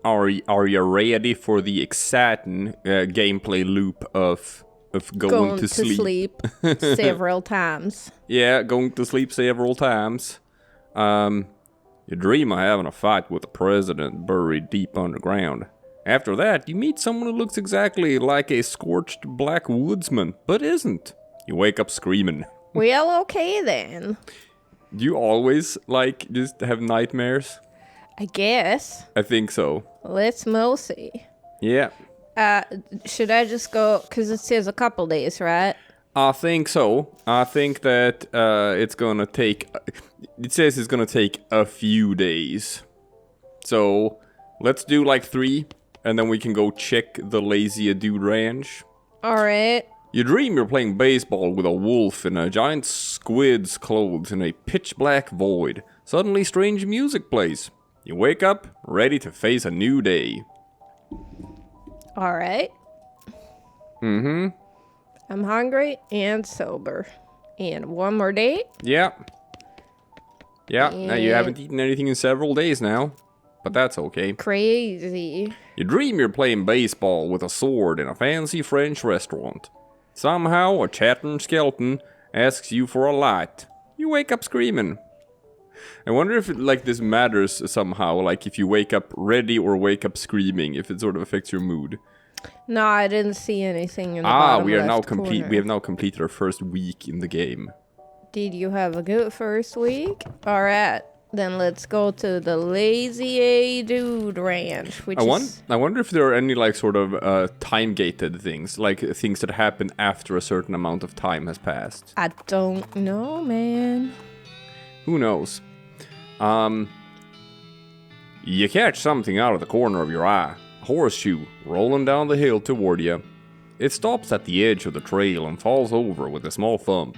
are you ready for the exciting gameplay loop of going to sleep several times? Yeah, going to sleep several times. You dream of having a fight with the president buried deep underground. After that, you meet someone who looks exactly like a scorched black woodsman, but isn't. You wake up screaming. Well, okay then. Do you always, just have nightmares? I guess. I think so. Let's see. Yeah. Should I just go, because it says a couple days, right? I think so. I think that it's gonna take... It says it's gonna take a few days. So, let's do 3, and then we can go check the Lazy Dude Ranch. Alright. You dream you're playing baseball with a wolf in a giant squid's clothes in a pitch-black void. Suddenly, strange music plays. You wake up, ready to face a new day. Alright. Mm-hmm. I'm hungry and sober. And one more day? Yeah. Yeah, now you haven't eaten anything in several days now. But that's okay. Crazy. You dream you're playing baseball with a sword in a fancy French restaurant. Somehow, a chattering skeleton asks you for a light. You wake up screaming. I wonder if this matters somehow, if you wake up ready or wake up screaming, if it sort of affects your mood. No, I didn't see anything in the bottom we are now left corner. We have now completed our first week in the game. Did you have a good first week? Alright, then let's go to the Lazy Dude Ranch, which I wonder if there are any time-gated things, things that happen after a certain amount of time has passed. I don't know, man. Who knows? You catch something out of the corner of your eye. A horseshoe rolling down the hill toward you. It stops at the edge of the trail and falls over with a small thump.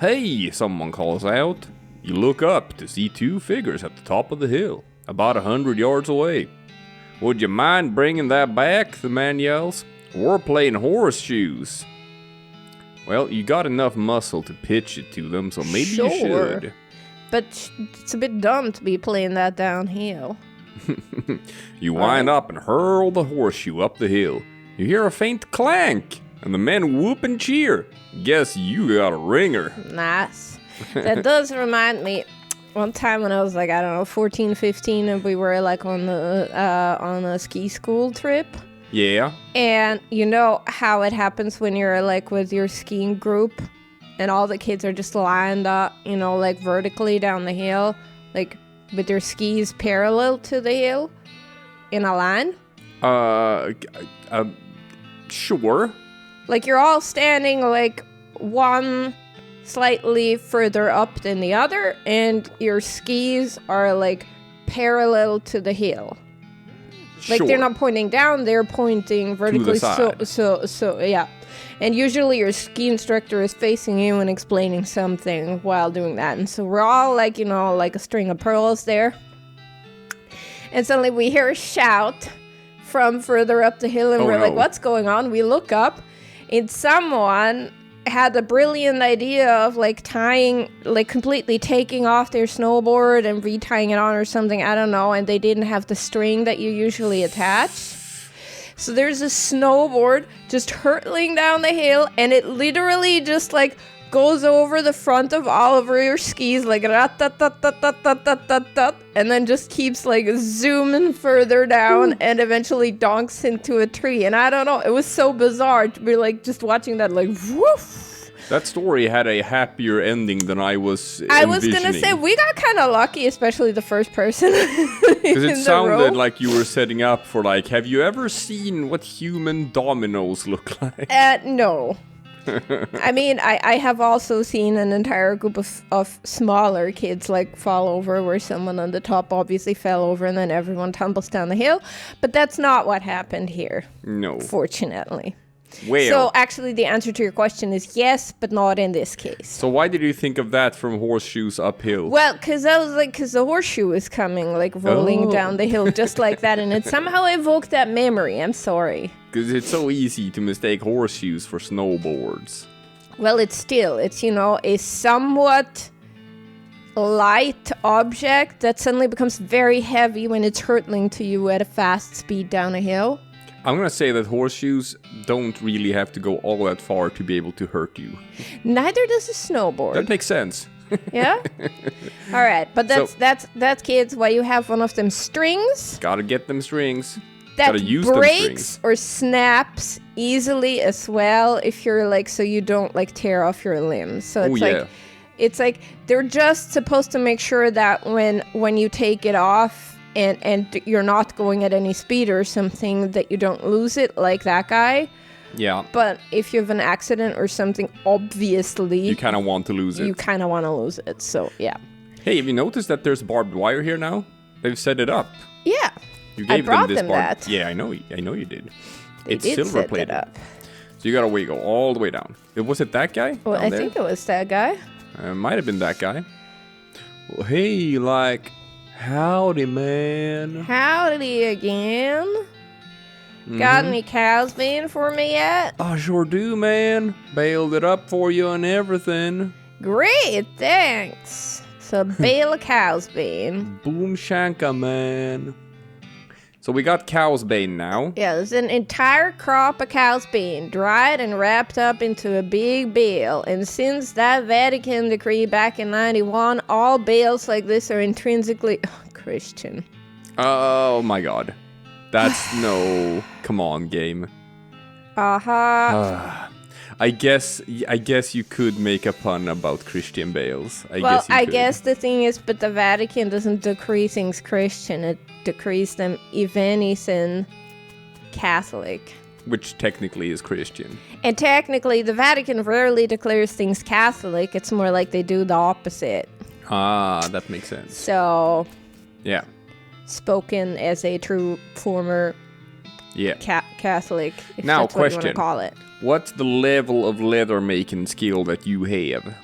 Hey, someone calls out. You look up to see 2 figures at the top of the hill, about 100 yards away. Would you mind bringing that back? The man yells. We're playing horseshoes. Well, you got enough muscle to pitch it to them, so maybe you should. But it's a bit dumb to be playing that downhill. You wind up and hurl the horseshoe up the hill. You hear a faint clank, and the men whoop and cheer. Guess you got a ringer. Nice. That does remind me, one time when I was 14, 15, and we were on a ski school trip. Yeah. And you know how it happens when you're with your skiing group, and all the kids are just lined up, vertically down the hill, with their skis parallel to the hill, in a line? Sure. You're all standing, one slightly further up than the other, and your skis are, parallel to the hill. Sure. They're not pointing down, they're pointing vertically. To the side. So, yeah. And usually your ski instructor is facing you and explaining something while doing that. And so we're all like a string of pearls there. And suddenly we hear a shout from further up the hill, and we're like, what's going on? We look up, and someone had a brilliant idea of tying, completely taking off their snowboard and retying it on or something. I don't know. And they didn't have the string that you usually attach. So there's a snowboard just hurtling down the hill, and it literally just goes over the front of all of your skis and then just keeps zooming further down and eventually donks into a tree. And I don't know, it was so bizarre to be just watching that woof. That story had a happier ending than I was envisioning. I was gonna say, we got kind of lucky, especially the first person. Because it sounded like you were setting up for have you ever seen what human dominoes look like? No. I mean, I have also seen an entire group of smaller kids fall over, where someone on the top obviously fell over and then everyone tumbles down the hill. But that's not what happened here. No. Fortunately. Well, so actually the answer to your question is yes, but not in this case. So why did you think of that from horseshoes uphill? Well, because the horseshoe is coming, rolling down the hill just like that, and it somehow evoked that memory. I'm sorry. Because it's so easy to mistake horseshoes for snowboards. Well, it's a somewhat light object that suddenly becomes very heavy when it's hurtling to you at a fast speed down a hill. I'm gonna say that horseshoes don't really have to go all that far to be able to hurt you. Neither does a snowboard. That makes sense. Yeah? All right, but that's kids, why you have one of them strings Gotta get them strings. that Gotta use them breaks strings. or snaps easily as well if you're like, so you don't like tear off your limbs. So it's it's like they're just supposed to make sure that when you take it off and you're not going at any speed or something, that you don't lose it like that guy. Yeah. But if you have an accident or something, obviously You kind of want to lose it. You kind of want to lose it. So yeah. Hey, have you noticed that there's barbed wire here now? They've set it up. Yeah. You gave I brought them this them barbed. that. Yeah, I know you did. They It's did silver set plated. it up. So you gotta go all the way down. Was it that guy? Well, down I there? think it was that guy. Might have been that guy. Well, hey, like, howdy, man. Howdy again. Got any cows being for me yet? I sure do, man. Bailed it up for you and everything. Great, thanks. So a bale of cows being. Boom shanka, man. So we got cow's bane now. Yeah, there's an entire crop of cows being dried and wrapped up into a big bale. And since that Vatican decree back in 91, all bales like this are intrinsically Christian. Oh my god. That's no... Come on, game. I guess you could make a pun about Christian bales. I guess the thing is, but the Vatican doesn't decree things Christian. It decrees them Evangelist Catholic. Which technically is Christian. And technically, the Vatican rarely declares things Catholic. It's more like they do the opposite. Ah, that makes sense. So... Yeah. Spoken as a true former Catholic, if now, that's what you want to call it. What's the level of leather making skill that you have?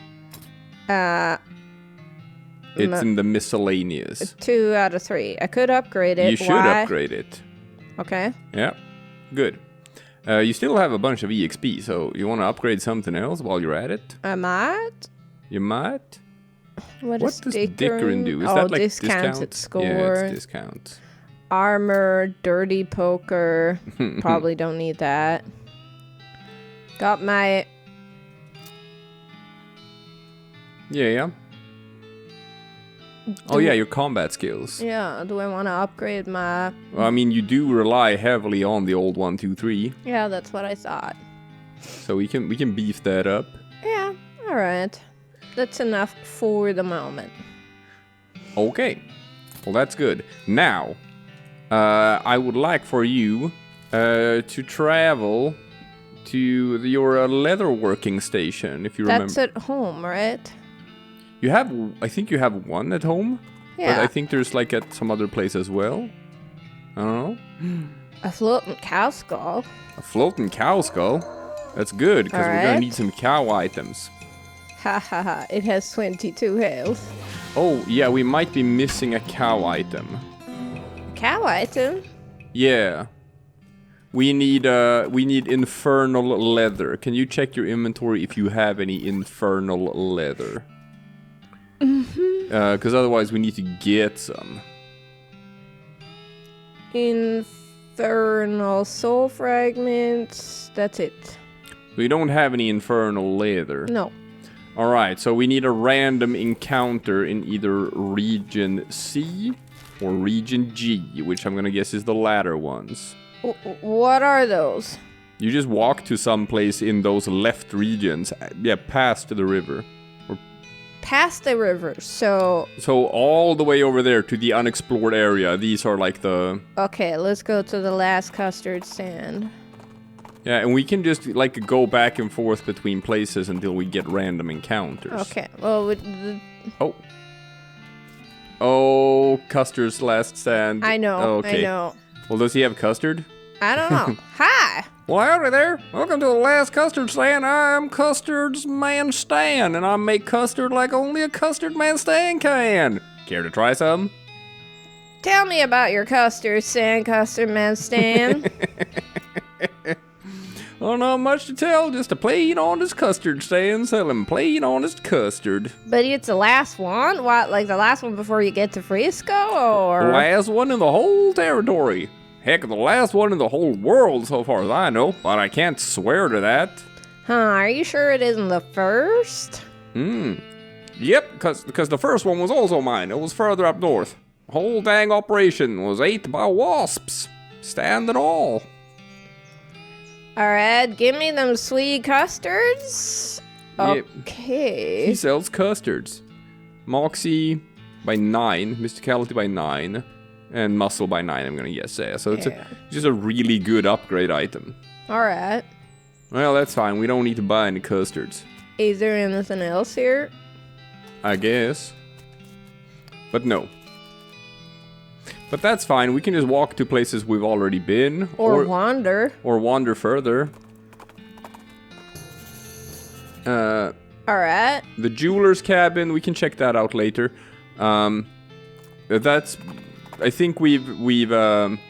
It's in the miscellaneous. 2 out of 3. I could upgrade it. You should upgrade it. Okay. Yeah, good. You still have a bunch of EXP, so you want to upgrade something else while you're at it? I might. You might? What does Dickering do? Is that like discounted score? Yeah, it's discounts. Armor, dirty poker. Probably don't need that. Got my... Yeah. Your combat skills. Yeah, do I want to upgrade my... Well, I mean, you do rely heavily on the old 1, 2, 3. Yeah, that's what I thought. So we can beef that up. Yeah, alright. That's enough for the moment. Okay. Well, that's good. Now, I would like for you to travel to your leatherworking station, if you remember. That's at home, right? I think you have one at home. Yeah. But I think there's like at some other place as well. I don't know. A floating cow skull. A floating cow skull? That's good, because we're going to need some cow items. Ha ha ha, it has 22 health. Oh, yeah, we might be missing a cow item. Cow item? Yeah. We need infernal leather. Can you check your inventory if you have any infernal leather? Because otherwise we need to get some. Infernal soul fragments. That's it. We don't have any infernal leather. No. Alright, so we need a random encounter in either region C or region G, which I'm gonna guess is the latter ones. What are those? You just walk to some place in those left regions. Yeah, past the river. Past the river, so all the way over there to the unexplored area. These are like the... Okay, let's go to the last Custard Stand. Yeah, and we can just like go back and forth between places until we get random encounters. Okay, well... Oh, Custard's last stand. I know, okay. I know. Well, does he have custard? I don't know. Hi! Well, howdy there. Welcome to the last Custard Stand. I'm Custard's Man Stan, and I make custard like only a Custard Man Stan can. Care to try some? Tell me about your Custard Stand, Custard Man Stan. Oh, not much to tell, just a plain honest custard stand selling plain honest custard. But it's the last one? What, like the last one before you get to Frisco, or? Last one in the whole territory. Heck, the last one in the whole world so far as I know, but I can't swear to that. Huh, are you sure it isn't the first? Yep, because the first one was also mine. It was further up north. The whole dang operation was ate by wasps. Stand and all. Alright, give me them sweet custards. Yep. Okay. He sells custards. Moxie by 9, Mysticality by 9, and Muscle by 9, I'm gonna guess. Yeah. So it's just a really good upgrade item. Alright. Well, that's fine. We don't need to buy any custards. Is there anything else here? I guess. But no. But that's fine. We can just walk to places we've already been. Or wander. Or wander further. Alright. The jeweler's cabin, we can check that out later. That's... I think we've heard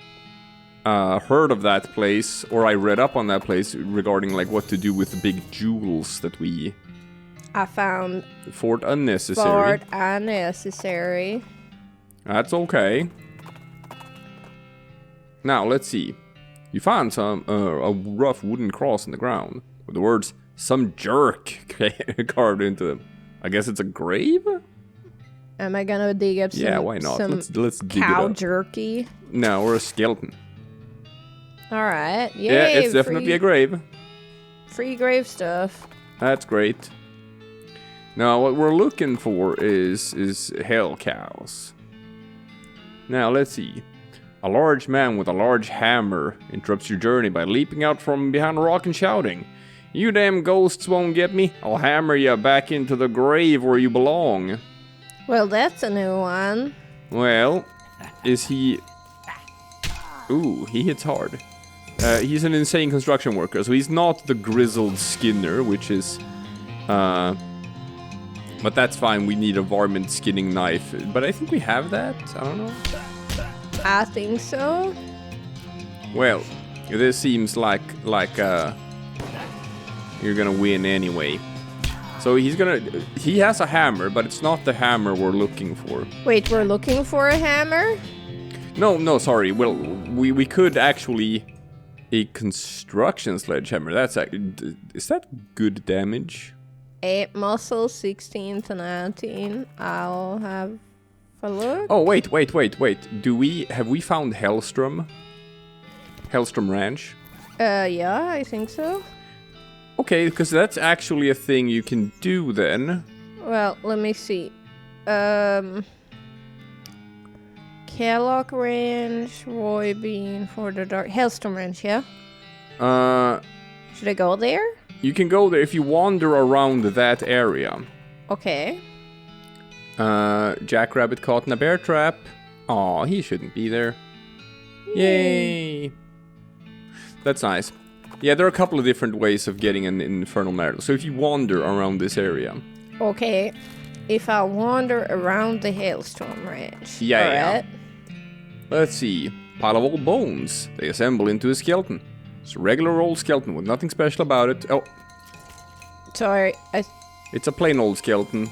of that place, or I read up on that place regarding like what to do with the big jewels that we... I found... Fort unnecessary. Fort unnecessary. That's okay. Now, let's see. You found some, a rough wooden cross in the ground with the words, "Some jerk" carved into them. I guess it's a grave? Am I gonna dig up some... Yeah, why not? Let's dig cow it up. jerky? No, or a skeleton. Alright, yay, yeah, it's definitely a grave. Free grave stuff. That's great. Now, what we're looking for is hellcows. Now, let's see. A large man with a large hammer interrupts your journey by leaping out from behind a rock and shouting, "You damn ghosts won't get me. I'll hammer you back into the grave where you belong." Well, that's a new one. Well, is he... Ooh, he hits hard. He's an insane construction worker, so he's not the grizzled Skinner, which is... But that's fine, we need a varmint skinning knife. But I think we have that? I don't know. I think so. Well, this seems like you're gonna win anyway. So he has a hammer, but it's not the hammer we're looking for. Wait, we're looking for a hammer? No, sorry. Well, we could actually... A construction sledgehammer. Is that good damage? 8 muscle, 16 to 19. I'll have a look. Oh, wait. Have we found Hailstorm Ranch? Yeah, I think so. Okay, because that's actually a thing you can do then. Well, let me see. Kellogg Ranch, Roy Bean for the dark. Hailstorm Ranch, yeah? Should I go there? You can go there if you wander around that area. Okay. Jackrabbit caught in a bear trap. Aw, he shouldn't be there. Yay! That's nice. Yeah, there are a couple of different ways of getting an Infernal Matter. So if you wander around this area. Okay. If I wander around the Hailstorm Ranch. Yeah. Let's see. Pile of old bones. They assemble into a skeleton. It's a regular old skeleton with nothing special about it. Oh. Sorry. It's a plain old skeleton.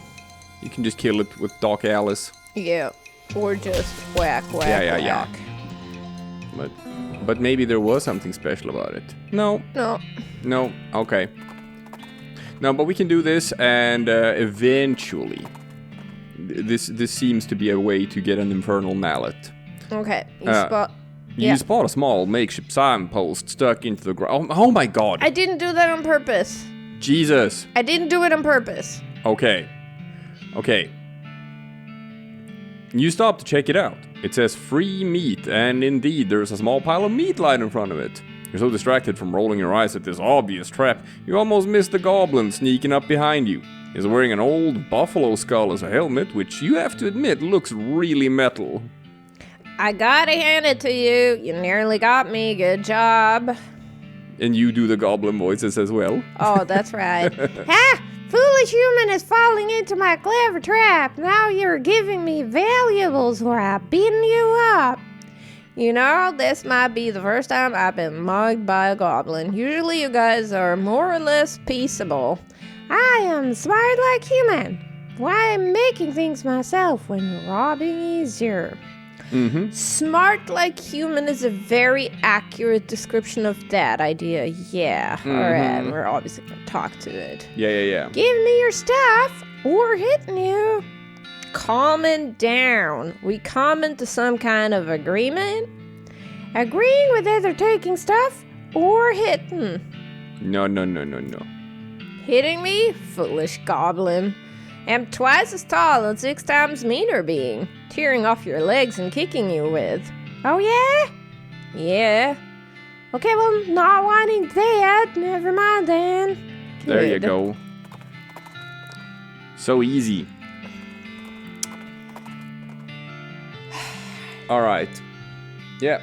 You can just kill it with Doc Alice. Yeah. Or just whack. Yeah. But maybe there was something special about it. No. Okay. No, but we can do this, and eventually, this seems to be a way to get an Infernal Mallet. Okay. You spot a small makeshift signpost stuck into the ground. Oh my god. I didn't do that on purpose. Jesus. I didn't do it on purpose. Okay. You stop to check it out. It says free meat, and indeed there's a small pile of meat lying in front of it. You're so distracted from rolling your eyes at this obvious trap, you almost miss the goblin sneaking up behind you. He's wearing an old buffalo skull as a helmet, which you have to admit looks really metal. I gotta hand it to you. You nearly got me. Good job. And you do the goblin voices as well. Oh, that's right. Ha! Foolish human is falling into my clever trap. Now you're giving me valuables where I've beaten you up. You know, this might be the first time I've been mugged by a goblin. Usually you guys are more or less peaceable. I am smart like human. Why I'm making things myself when robbing easier. Mm-hmm. Smart like human is a very accurate description of that idea. Yeah. Alright, we're obviously gonna talk to it. Yeah. Give me your stuff or hitting you. Calming down. We come into some kind of agreement. Agreeing with either taking stuff or hitting. No. Hitting me? Foolish goblin. I'm twice as tall and 6 times meaner being. Tearing off your legs and kicking you with. Oh yeah? Yeah. Okay, well, not wanting that. Never mind then. There you Good. go. So easy. Alright. Yeah.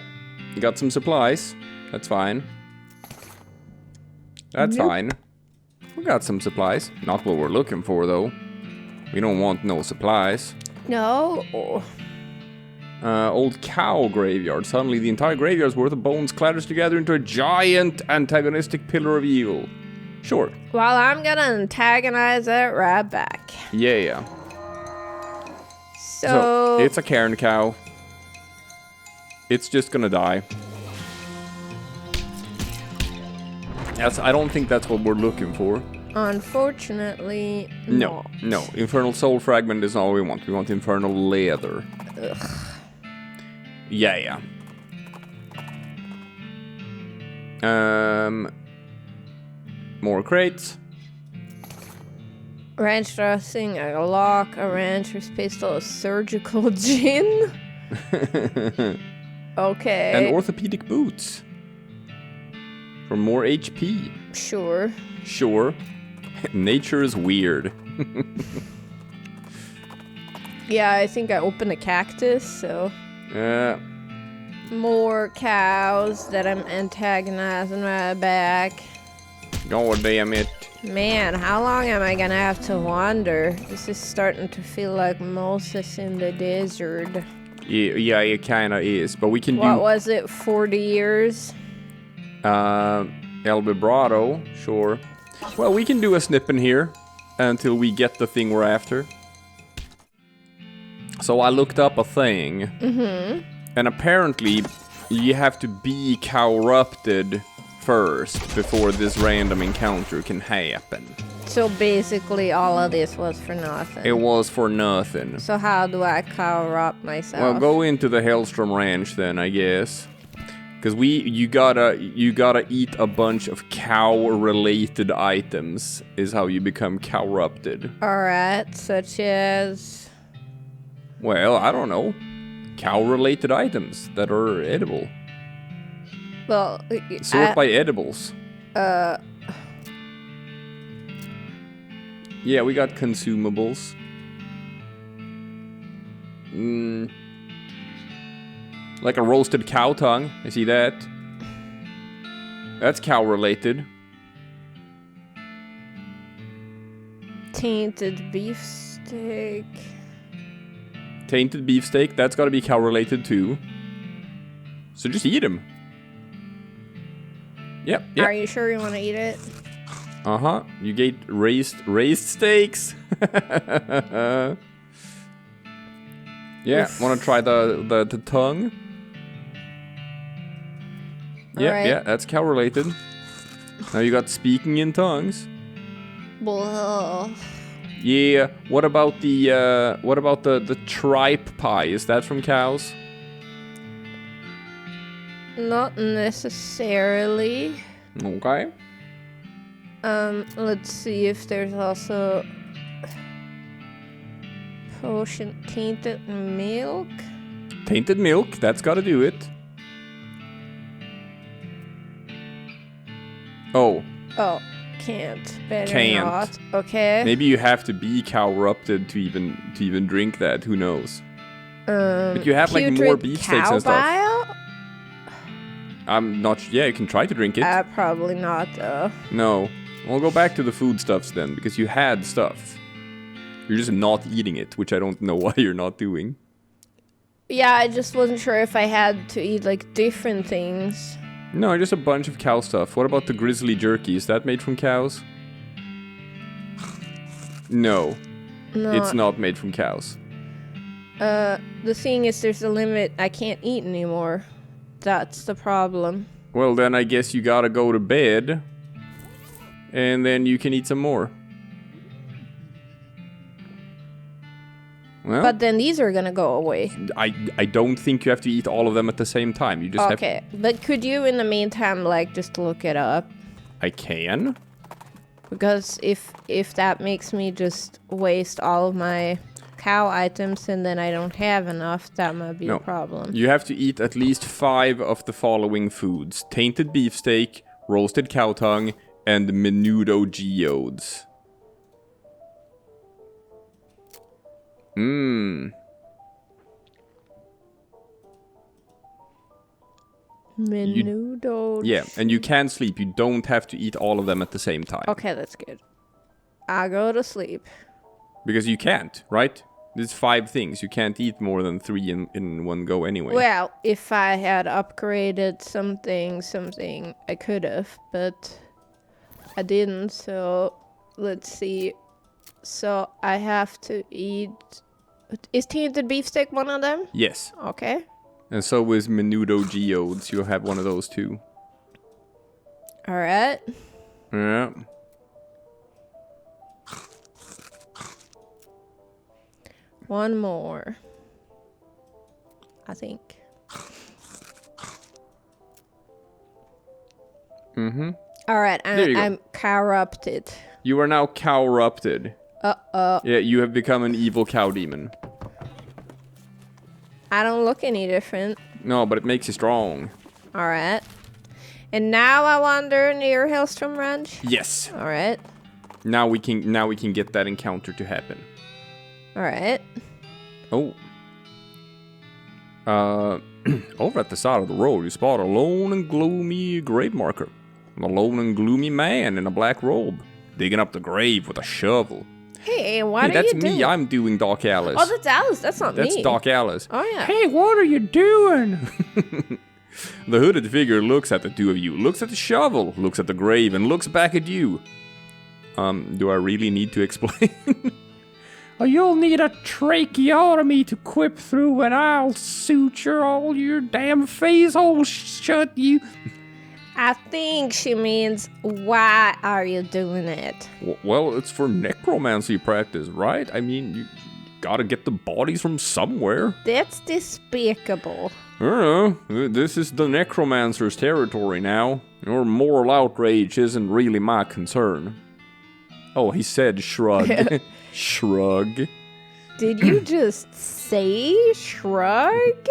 Got some supplies. That's fine. That's Nope. fine. We got some supplies. Not what we're looking for, though. We don't want no supplies. No. Old cow graveyard. Suddenly the entire graveyard's worth of bones clatters together into a giant antagonistic pillar of evil. Sure. Well, I'm gonna antagonize it right back. Yeah. So It's a cairn cow. It's just gonna die. I don't think that's what we're looking for. unfortunately, No. Infernal soul fragment is not what we want. We want infernal leather. Ugh. Yeah. More crates. Ranch dressing, a lock, a rancher's pistol, a surgical gin. Okay. And orthopedic boots. For more HP. Sure. Nature is weird. Yeah, I think I opened a cactus, so... More cows that I'm antagonizing right back. God damn it. Man, how long am I gonna have to wander? This is starting to feel like Moses in the desert. Yeah, it kinda is. But we can What do... was it, 40 years? El Vibrato, sure. Well, we can do a snip in here until we get the thing we're after. So I looked up a thing. And apparently, you have to be corrupted first before this random encounter can happen. So basically all of this was for nothing. It was for nothing. So how do I corrupt myself? Well, go into the Hailstorm Ranch then, I guess. Because you gotta eat a bunch of cow-related items is how you become corrupted. Alright, such as... Well, I don't know. Cow-related items that are edible. Well... Sort by edibles. Yeah, we got consumables. Like a roasted cow tongue. I see that. That's cow-related. Tainted beefsteak. Tainted beefsteak, that's gotta be cow-related too. So just eat them. Yep. Are you sure you want to eat it? Uh-huh. You get raised steaks. Yeah, wanna try the tongue? Yeah, Alright. yeah, that's cow-related. Now you got speaking in tongues. Blah. Yeah, what about the tripe pie? Is that from cows? Not necessarily. Okay. Let's see if there's also potion tainted milk. Tainted milk, that's gotta do it. Oh. Oh, can't. Better Can't. not. Okay. Maybe you have to be cow-rupted to even drink that, who knows? But you have like more putrid beefsteaks cow and stuff. bile? I'm not yeah, you can try to drink it. Probably not though. No. We'll go back to the foodstuffs then, because you had stuff. You're just not eating it, which I don't know why you're not doing. Yeah, I just wasn't sure if I had to eat like different things. No, just a bunch of cow stuff. What about the grizzly jerky? Is that made from cows? No, it's not made from cows. The thing is, there's a limit. I can't eat anymore. That's the problem. Well, then I guess you gotta go to bed. And then you can eat some more. Well, But then these are gonna go away. I don't think you have to eat all of them at the same time. You just Okay, but could you in the meantime like just look it up? I can. Because if that makes me just waste all of my cow items and then I don't have enough, that might be a problem. You have to eat at least 5 of the following foods: tainted beefsteak, roasted cow tongue, and menudo geodes. Menudo. Yeah, and you can sleep. You don't have to eat all of them at the same time. Okay, that's good. I go to sleep. Because you can't, right? There's 5 things. You can't eat more than 3 in one go anyway. Well, if I had upgraded something, I could have, but I didn't, so let's see. So I have to eat... Is tainted beefsteak one of them? Yes. Okay. And so is menudo geodes. You'll have one of those too. Alright. Yeah. One more. I think. Mm-hmm. Alright, There you go. I'm corrupted. You are now cow-rupted. Uh-oh. Yeah, you have become an evil cow demon. I don't look any different. No, but it makes you strong. Alright. And now I wander near Hailstorm Ranch? Yes. Alright. Now we can get that encounter to happen. Alright. Oh. Over at the side of the road, you spot a lone and gloomy grave marker. A lone and gloomy man in a black robe, digging up the grave with a shovel. Hey, what are That's you doing? me. I'm doing Doc Alice. Oh, that's Alice. That's not me. That's Doc Alice. Oh, yeah. Hey, what are you doing? The hooded figure looks at the two of you, looks at the shovel, looks at the grave, and looks back at you. Do I really need to explain? You'll need a tracheotomy to quip through, and I'll suture all your damn face hole shut, you. I think she means, why are you doing it? Well, it's for necromancy practice, right? I mean, you gotta get the bodies from somewhere. That's despicable. I don't know. This is the necromancer's territory now. Your moral outrage isn't really my concern. Oh, he said shrug. Shrug. Did you just say shrug?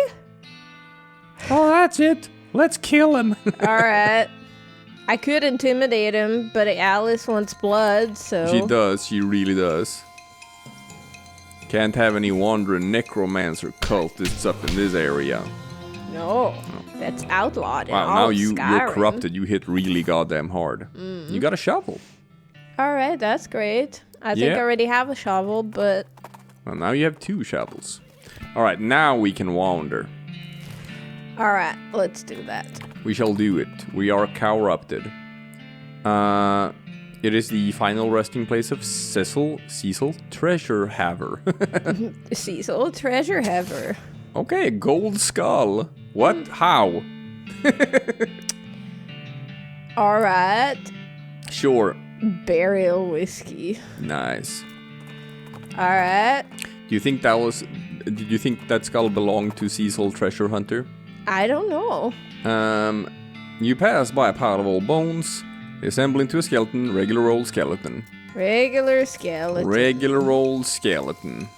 Oh, that's it. Let's kill him. Alright. I could intimidate him, but Alice wants blood, so... She does. She really does. Can't have any wandering necromancer cultists up in this area. No, that's outlawed in Wow, all now of you're Skyrim. corrupted. You hit really goddamn hard. You got a shovel. Alright, that's great. I think I already have a shovel, but... Well, now you have 2 shovels. Alright, now we can wander. Alright, let's do that. We shall do it. We are cow-rupted. It is the final resting place of Cecil Treasure Haver. Cecil Treasure Haver. Okay, gold skull. What? How? Alright. Sure. Burial whiskey. Nice. Alright. Did you think that skull belonged to Cecil Treasure Hunter? I don't know. You pass by a pile of old bones, assembling to a regular old skeleton. Regular skeleton. Regular old skeleton.